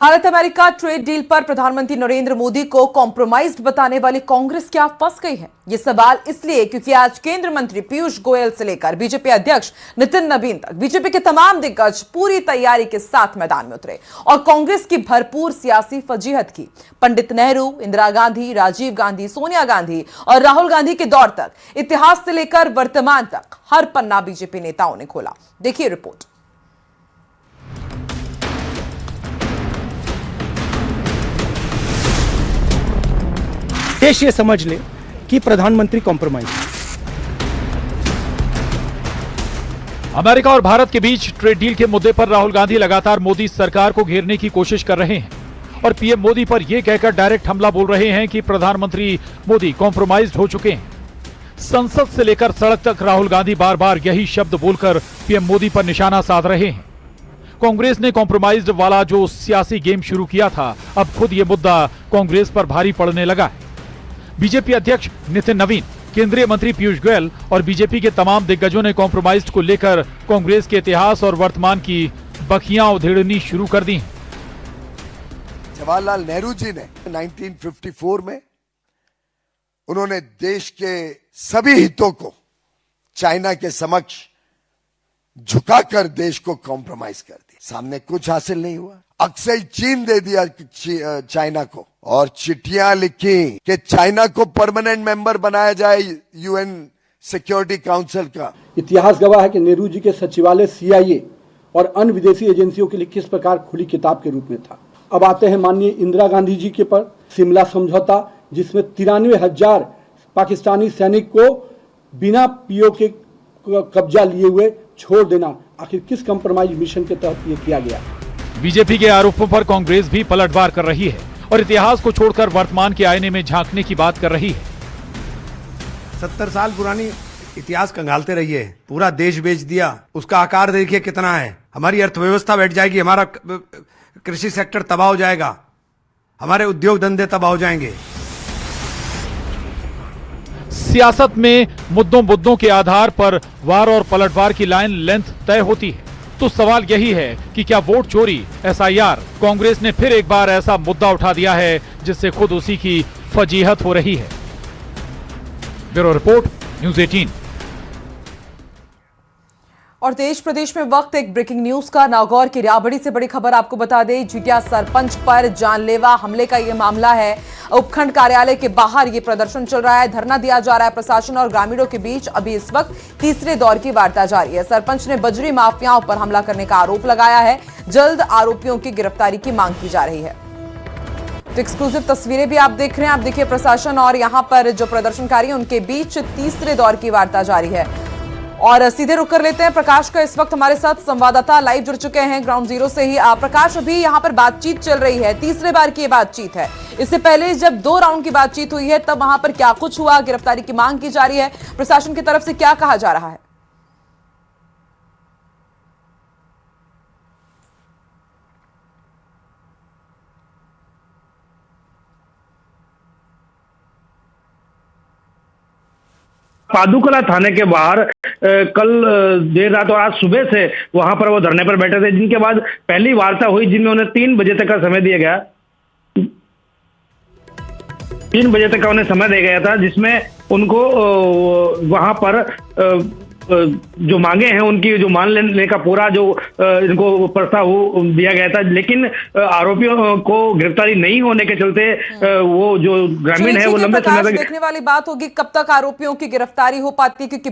Bharat America trade deal पर प्रधानमंत्री नरेंद्र मोदी को कॉम्प्रोमाइज्ड बताने वाली कांग्रेस क्या फंस गई है? ये सवाल इसलिए क्योंकि आज केंद्रीय मंत्री पीयूष गोयल से लेकर बीजेपी अध्यक्ष नितिन नवीन तक बीजेपी के तमाम दिग्गज पूरी तैयारी के साथ मैदान में उतरे और कांग्रेस की भरपूर सियासी फजीहत की। पंडित नेहरू, इंदिरा गांधी, राजीव गांधी, सोनिया गांधी और राहुल गांधी के दौर तक इतिहास से लेकर वर्तमान तक हर पन्ना बीजेपी नेताओं ने खोला। देखिए रिपोर्ट। देश ये समझ ले कि प्रधानमंत्री कॉम्प्रोमाइज। अमेरिका और भारत के बीच ट्रेड डील के मुद्दे पर राहुल गांधी लगातार मोदी सरकार को घेरने की कोशिश कर रहे हैं और पीएम मोदी पर यह कहकर डायरेक्ट हमला बोल रहे हैं कि प्रधानमंत्री मोदी कॉम्प्रोमाइज्ड हो चुके हैं। संसद से लेकर सड़क तक राहुल गांधी बार बार यही शब्द बोलकर पीएम मोदी पर निशाना साध रहे हैं। कांग्रेस ने कॉम्प्रोमाइज्ड वाला जो सियासी गेम शुरू किया था, अब खुद ये मुद्दा कांग्रेस पर भारी पड़ने लगा है। बीजेपी अध्यक्ष नितिन नवीन, केंद्रीय मंत्री पीयूष गोयल और बीजेपी के तमाम दिग्गजों ने कॉम्प्रोमाइज्ड को लेकर कांग्रेस के इतिहास और वर्तमान की बखियां उधेड़नी शुरू कर दी। जवाहरलाल नेहरू जी ने 1954 में उन्होंने देश के सभी हितों को चाइना के समक्ष झुकाकर देश को कॉम्प्रोमाइज कर दिया। सामने कुछ हासिल नहीं हुआ, अक्सर चीन दे दिया चाइना को और चिट्ठियां लिखी कि चाइना को परमानेंट मेंबर बनाया जाए यूएन सिक्योरिटी काउंसिल का। इतिहास गवाह है कि नेहरू जी के सचिवालय सीआईए और अन्य विदेशी एजेंसियों के लिए किस प्रकार खुली किताब के रूप में था। अब आते हैं माननीय इंदिरा गांधी जी के पर शिमला समझौता, जिसमें 93,000 पाकिस्तानी सैनिक को बिना पीओ के कब्जा लिए हुए छोड़ देना, आखिर किस कंप्रोमाइज मिशन के तहत यह किया गया? बीजेपी के आरोपों पर कांग्रेस भी पलटवार कर रही है और इतिहास को छोड़कर वर्तमान के आईने में झांकने की बात कर रही है। 70 साल पुरानी इतिहास कंगालते रहिए, पूरा देश बेच दिया, उसका आकार देखिए कितना है। हमारी अर्थव्यवस्था बैठ जाएगी, हमारा कृषि सेक्टर तबाह हो जाएगा, हमारे उद्योग धंधे तबाह हो जाएंगे। सियासत में मुद्दों के आधार पर वार और पलटवार की लाइन लेंथ तय होती है। तो सवाल यही है कि क्या वोट चोरी, एसआईआर, कांग्रेस ने फिर एक बार ऐसा मुद्दा उठा दिया है जिससे खुद उसी की फजीहत हो रही है। Bureau report, news 18। और देश प्रदेश में वक्त एक ब्रेकिंग न्यूज का। नागौर की राबड़ी से बड़ी खबर आपको बता दें, झिटिया सरपंच पर जानलेवा हमले का यह मामला है। उपखंड कार्यालय के बाहर ये प्रदर्शन चल रहा है, धरना दिया जा रहा है। प्रशासन और ग्रामीणों के बीच अभी इस वक्त तीसरे दौर की वार्ता जारी है। सरपंच ने बजरी माफियाओं पर हमला करने का आरोप लगाया है। जल्द आरोपियों की गिरफ्तारी की मांग की जा रही है। तो एक्सक्लूसिव तस्वीरें भी आप देख रहे हैं। आप देखिए, प्रशासन और यहां पर जो प्रदर्शनकारी हैं उनके बीच तीसरे दौर की वार्ता जारी है। और सीधे रुक कर लेते हैं प्रकाश का। इस वक्त हमारे साथ संवाददाता लाइव जुड़ चुके हैं ग्राउंड जीरो से ही। प्रकाश, अभी यहाँ पर बातचीत चल रही है, तीसरे बार की ये बातचीत है। इससे पहले जब 2 राउंड की बातचीत हुई है तब वहां पर क्या कुछ हुआ? गिरफ्तारी की मांग की जा रही है, प्रशासन की तरफ से क्या कहा जा रहा है? पादुकला थाने के बाहर कल देर रात और आज सुबह से वहां पर वो धरने पर बैठे थे, जिनके बाद पहली वार्ता हुई जिनमें उन्हें 3 बजे तक का समय दिया गया। 3 बजे तक का उन्हें समय दिया गया था, जिसमें उनको वहां पर जो मांगे हैं उनकी जो मान लेने का पूरा जो इनको प्रस्ताव दिया गया था। लेकिन आरोपियों को गिरफ्तारी नहीं होने के चलते वो जो ग्रामीण है वो लंबे समय तक देखने वाली बात होगी कब तक आरोपियों की गिरफ्तारी हो पाती है, क्योंकि